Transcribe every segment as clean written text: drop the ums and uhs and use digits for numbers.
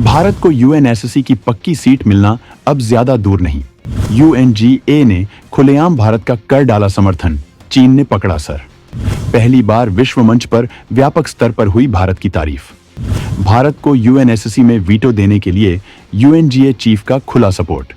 भारत को यूएनएससी की पक्की सीट मिलना अब ज्यादा दूर नहीं। यूएनजीए ने खुलेआम भारत का कर डाला समर्थन, चीन ने पकड़ा सर। पहली बार विश्व मंच पर व्यापक स्तर पर हुई भारत की तारीफ। भारत को यूएनएससी में वीटो देने के लिए यूएनजीए चीफ का खुला सपोर्ट।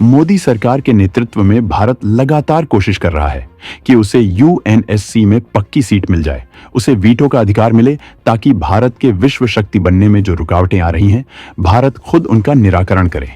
मोदी सरकार के नेतृत्व में भारत लगातार कोशिश कर रहा है कि उसे यूएनएससी में पक्की सीट मिल जाए, उसे वीटो का अधिकार मिले, ताकि भारत के विश्व शक्ति बनने में जो रुकावटें आ रही हैं, भारत खुद उनका निराकरण करे।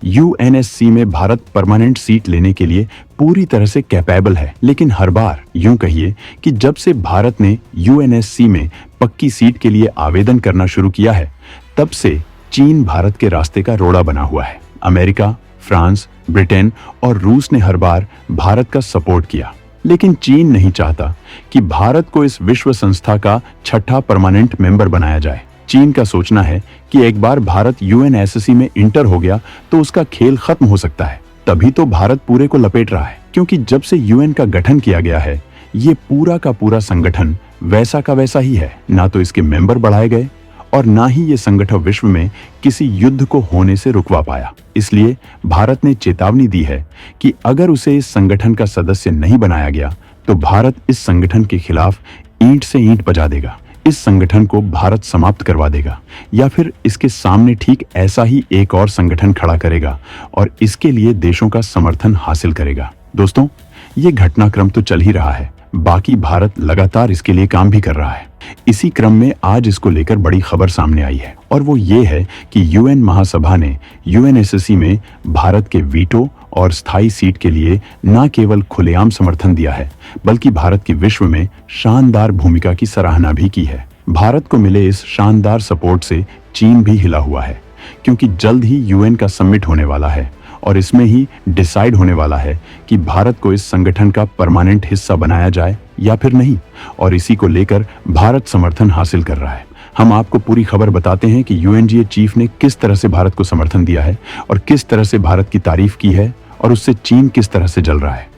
यूएनएससी में भारत परमानेंट सीट लेने के लिए पूरी तरह से कैपेबल है, लेकिन हर बार यूं कहिए कि जब से भारत ने यूएनएससी में पक्की सीट के लिए आवेदन करना शुरू किया है, तब से चीन भारत के रास्ते का रोड़ा बना हुआ है। अमेरिका, फ्रांस, ब्रिटेन और रूस ने हर बार भारत का सपोर्ट किया, लेकिन चीन नहीं चाहता कि भारत को इस विश्व संस्था का छठा परमानेंट मेंबर बनाया जाए। चीन का सोचना है कि एक बार भारत यूएनएससी में इंटर हो गया तो उसका खेल खत्म हो सकता है। तभी तो भारत पूरे को लपेट रहा है, क्योंकि जब से यूएन का गठन किया गया है, ये पूरा का पूरा संगठन वैसा का वैसा ही है। ना तो इसके मेंबर बढ़ाए गए और ना ही ये संगठन विश्व में किसी युद्ध को होने से रुकवा पाया। इसलिए भारत ने चेतावनी दी है कि अगर उसे इस संगठन का सदस्य नहीं बनाया गया तो भारत इस संगठन के खिलाफ ईंट से ईंट बजा देगा, इस संगठन को भारत समाप्त करवा देगा, या फिर इसके सामने ठीक ऐसा ही एक और संगठन खड़ा करेगा और इसके लिए देशों का समर्थन हासिल करेगा। दोस्तों, ये घटनाक्रम तो चल ही रहा है, बाकी भारत लगातार इसके लिए काम भी कर रहा है। इसी क्रम में आज इसको लेकर बड़ी खबर सामने आई है, और वो ये है कि यूएन महासभा ने यूएनएससी में भारत के वीटो और स्थायी सीट के लिए न केवल खुलेआम समर्थन दिया है, बल्कि भारत की विश्व में शानदार भूमिका की सराहना भी की है। भारत को मिले इस शानदार सपोर्ट से चीन भी हिला हुआ है, क्योंकि जल्द ही यूएन का समिट होने वाला है और इसमें ही डिसाइड होने वाला है कि भारत को इस संगठन का परमानेंट हिस्सा बनाया जाए या फिर नहीं, और इसी को लेकर भारत समर्थन हासिल कर रहा है। हम आपको पूरी खबर बताते हैं कि यूएनजीए चीफ ने किस तरह से भारत को समर्थन दिया है और किस तरह से भारत की तारीफ की है, और उससे चीन किस तरह से जल रहा है।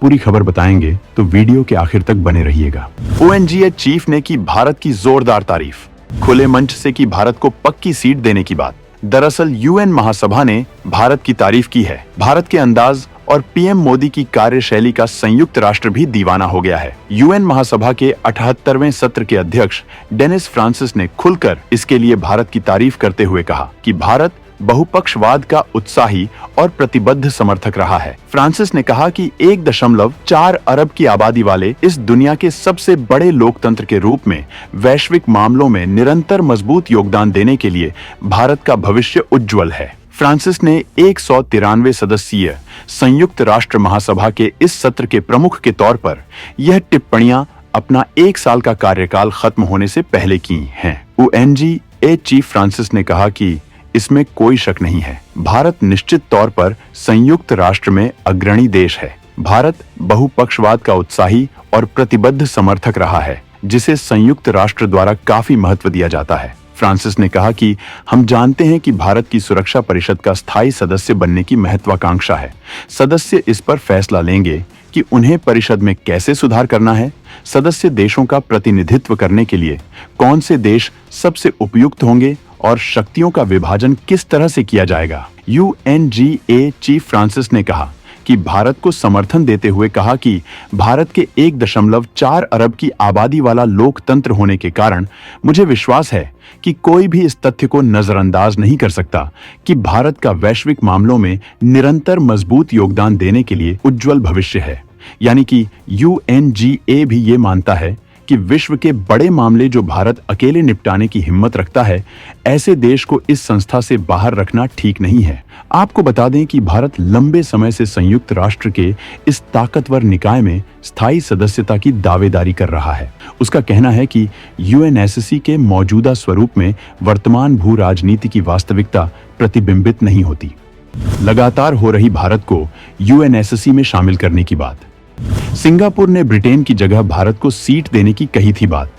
पूरी खबर बताएंगे तो वीडियो के आखिर तक बने रहिएगा। यूएनजीए चीफ ने की भारत की जोरदार तारीफ, खुले मंच से की भारत को पक्की सीट देने की बात। दरअसल यूएन महासभा ने भारत की तारीफ की है। भारत के अंदाज और पीएम मोदी की कार्यशैली का संयुक्त राष्ट्र भी दीवाना हो गया है। यूएन महासभा के 78वें सत्र के अध्यक्ष डेनिस फ्रांसिस ने खुलकर इसके लिए भारत की तारीफ करते हुए कहा कि भारत बहुपक्षवाद का उत्साही और प्रतिबद्ध समर्थक रहा है। फ्रांसिस ने कहा कि 1.4 अरब की आबादी वाले इस दुनिया के सबसे बड़े लोकतंत्र के रूप में वैश्विक मामलों में निरंतर मजबूत योगदान देने के लिए भारत का भविष्य उज्जवल है। फ्रांसिस ने 193 सदस्यीय संयुक्त राष्ट्र महासभा के इस सत्र के प्रमुख के तौर पर यह टिप्पणियां अपना 1 साल का कार्यकाल खत्म होने से पहले की हैं। यूएनजीए चीफ फ्रांसिस ने कहा कि इसमें कोई शक नहीं है, भारत निश्चित तौर पर संयुक्त राष्ट्र में अग्रणी देश है। भारत बहुपक्षवाद का उत्साही और प्रतिबद्ध समर्थक रहा है, जिसे संयुक्त राष्ट्र द्वारा काफी महत्व दिया जाता है। फ्रांसिस ने कहा कि हम जानते हैं कि भारत की सुरक्षा परिषद का स्थायी सदस्य बनने की महत्वाकांक्षा है। सदस्य इस पर फैसला लेंगे कि उन्हें परिषद में कैसे सुधार करना है, सदस्य देशों का प्रतिनिधित्व करने के लिए कौन से देश सबसे उपयुक्त होंगे और शक्तियों का विभाजन किस तरह से किया जाएगा। यूएनजीए चीफ फ्रांसिस ने कहा कि भारत को समर्थन देते हुए कहा कि भारत के 1.4 अरब की आबादी वाला लोकतंत्र होने के कारण मुझे विश्वास है कि कोई भी इस तथ्य को नजरअंदाज नहीं कर सकता कि भारत का वैश्विक मामलों में निरंतर मजबूत योगदान देने के लिए उज्जवल भविष्य है। यानी कि यूएनजीए भी ये मानता है कि विश्व के बड़े मामले जो भारत अकेले निपटाने की हिम्मत रखता है, ऐसे देश को इस संस्था से बाहर रखना ठीक नहीं है। आपको बता दें कि भारत लंबे समय से संयुक्त राष्ट्र के इस ताकतवर निकाय में स्थायी सदस्यता की दावेदारी कर रहा है। उसका कहना है कि यूएनएससी के मौजूदा स्वरूप में वर्तमान भू राजनीति की वास्तविकता प्रतिबिंबित नहीं होती। लगातार हो रही भारत को यूएनएससी में शामिल करने की बात। सिंगापुर ने ब्रिटेन की जगह भारत को सीट देने की कही थी बात।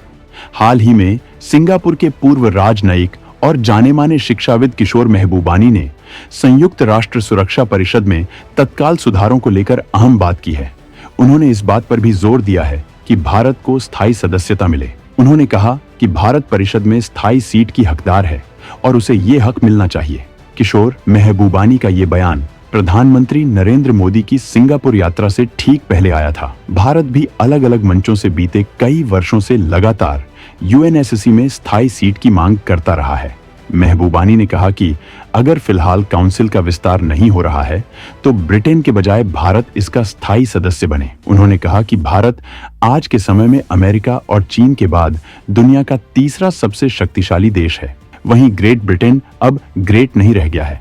हाल ही में सिंगापुर के पूर्व राजनयिक और जाने-माने शिक्षाविद किशोर महबूबानी ने संयुक्त राष्ट्र सुरक्षा परिषद में तत्काल सुधारों को लेकर अहम बात की है। उन्होंने इस बात पर भी जोर दिया है कि भारत को स्थायी सदस्यता मिले। उन्होंने कहा कि भारत परिषद में स्थायी सीट की हकदार है और उसे ये हक मिलना चाहिए। किशोर महबूबानी का ये बयान प्रधानमंत्री नरेंद्र मोदी की सिंगापुर यात्रा से ठीक पहले आया था। भारत भी अलग अलग मंचों से बीते कई वर्षों से लगातार यूएनएससी में स्थायी सीट की मांग करता रहा है। महबूबानी ने कहा कि अगर फिलहाल काउंसिल का विस्तार नहीं हो रहा है तो ब्रिटेन के बजाय भारत इसका स्थायी सदस्य बने। उन्होंने कहा कि भारत आज के समय में अमेरिका और चीन के बाद दुनिया का तीसरा सबसे शक्तिशाली देश है। वहीं ग्रेट ब्रिटेन अब ग्रेट नहीं रह गया है।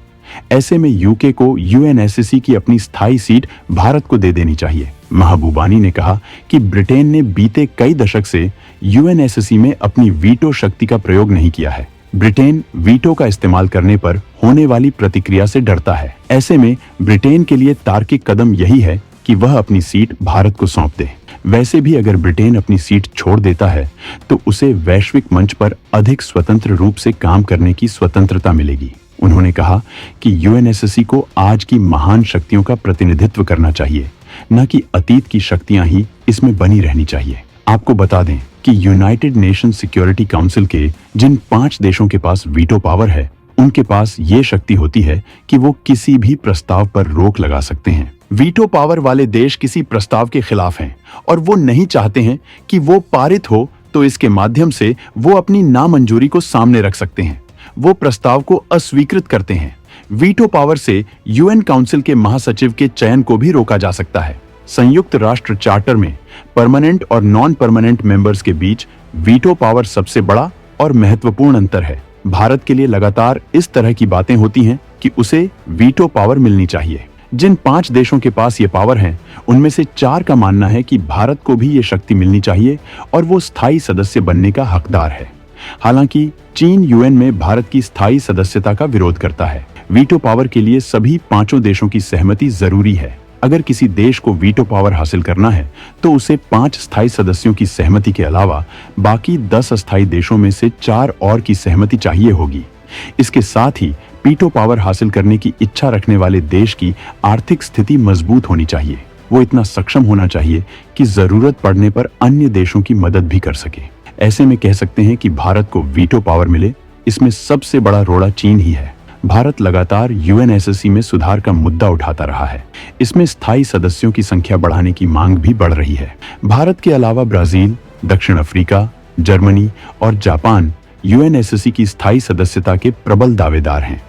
ऐसे में यूके को यूएनएससी की अपनी स्थायी सीट भारत को दे देनी चाहिए। महबूबानी ने कहा कि ब्रिटेन ने बीते कई दशक से यूएनएससी में अपनी वीटो शक्ति का प्रयोग नहीं किया है। ब्रिटेन वीटो का इस्तेमाल करने पर होने वाली प्रतिक्रिया से डरता है। ऐसे में ब्रिटेन के लिए तार्किक कदम यही है कि वह अपनी सीट भारत को सौंप दे। वैसे भी अगर ब्रिटेन अपनी सीट छोड़ देता है तो उसे वैश्विक मंच पर अधिक स्वतंत्र रूप से काम करने की स्वतंत्रता मिलेगी। उन्होंने कहा कि यूएनएससी को आज की महान शक्तियों का प्रतिनिधित्व करना चाहिए, न कि अतीत की शक्तियां ही इसमें बनी रहनी चाहिए। आपको बता दें कि यूनाइटेड नेशन सिक्योरिटी काउंसिल के जिन 5 देशों के पास वीटो पावर है, उनके पास ये शक्ति होती है कि वो किसी भी प्रस्ताव पर रोक लगा सकते हैं। वीटो पावर वाले देश किसी प्रस्ताव के खिलाफ हैं और वो नहीं चाहते हैं कि वो पारित हो, तो इसके माध्यम से वो अपनी नामंजूरी को सामने रख सकते हैं। वो प्रस्ताव को अस्वीकृत करते हैं। वीटो पावर से यूएन काउंसिल के महासचिव के चयन को भी रोका जा सकता है। संयुक्त राष्ट्र चार्टर में परमानेंट और नॉन परमानेंट मेंबर्स के बीच वीटो पावर सबसे बड़ा और महत्वपूर्ण अंतर है। भारत के लिए लगातार इस तरह की बातें होती हैं कि उसे वीटो पावर मिलनी चाहिए। जिन 5 देशों के पास ये पावर है, उनमें से 4 का मानना है कि भारत को भी ये शक्ति मिलनी चाहिए और वो स्थायी सदस्य बनने का हकदार है। हालांकि चीन यूएन में भारत की स्थायी सदस्यता का विरोध करता है। वीटो पावर के लिए सभी 5 देशों की सहमति जरूरी है। अगर किसी देश को वीटो पावर हासिल करना है तो उसे 5 स्थायी सदस्यों की सहमति के अलावा बाकी 10 अस्थायी देशों में से 4 और की सहमति चाहिए होगी। इसके साथ ही वीटो पावर हासिल करने की इच्छा रखने वाले देश की आर्थिक स्थिति मजबूत होनी चाहिए। वो इतना सक्षम होना चाहिए कि जरूरत पड़ने पर अन्य देशों की मदद भी कर सके। ऐसे में कह सकते हैं कि भारत को वीटो पावर मिले, इसमें सबसे बड़ा रोड़ा चीन ही है। भारत लगातार यूएनएससी में सुधार का मुद्दा उठाता रहा है। इसमें स्थायी सदस्यों की संख्या बढ़ाने की मांग भी बढ़ रही है। भारत के अलावा ब्राजील, दक्षिण अफ्रीका, जर्मनी और जापान यूएनएससी की स्थायी सदस्यता के प्रबल दावेदार हैं।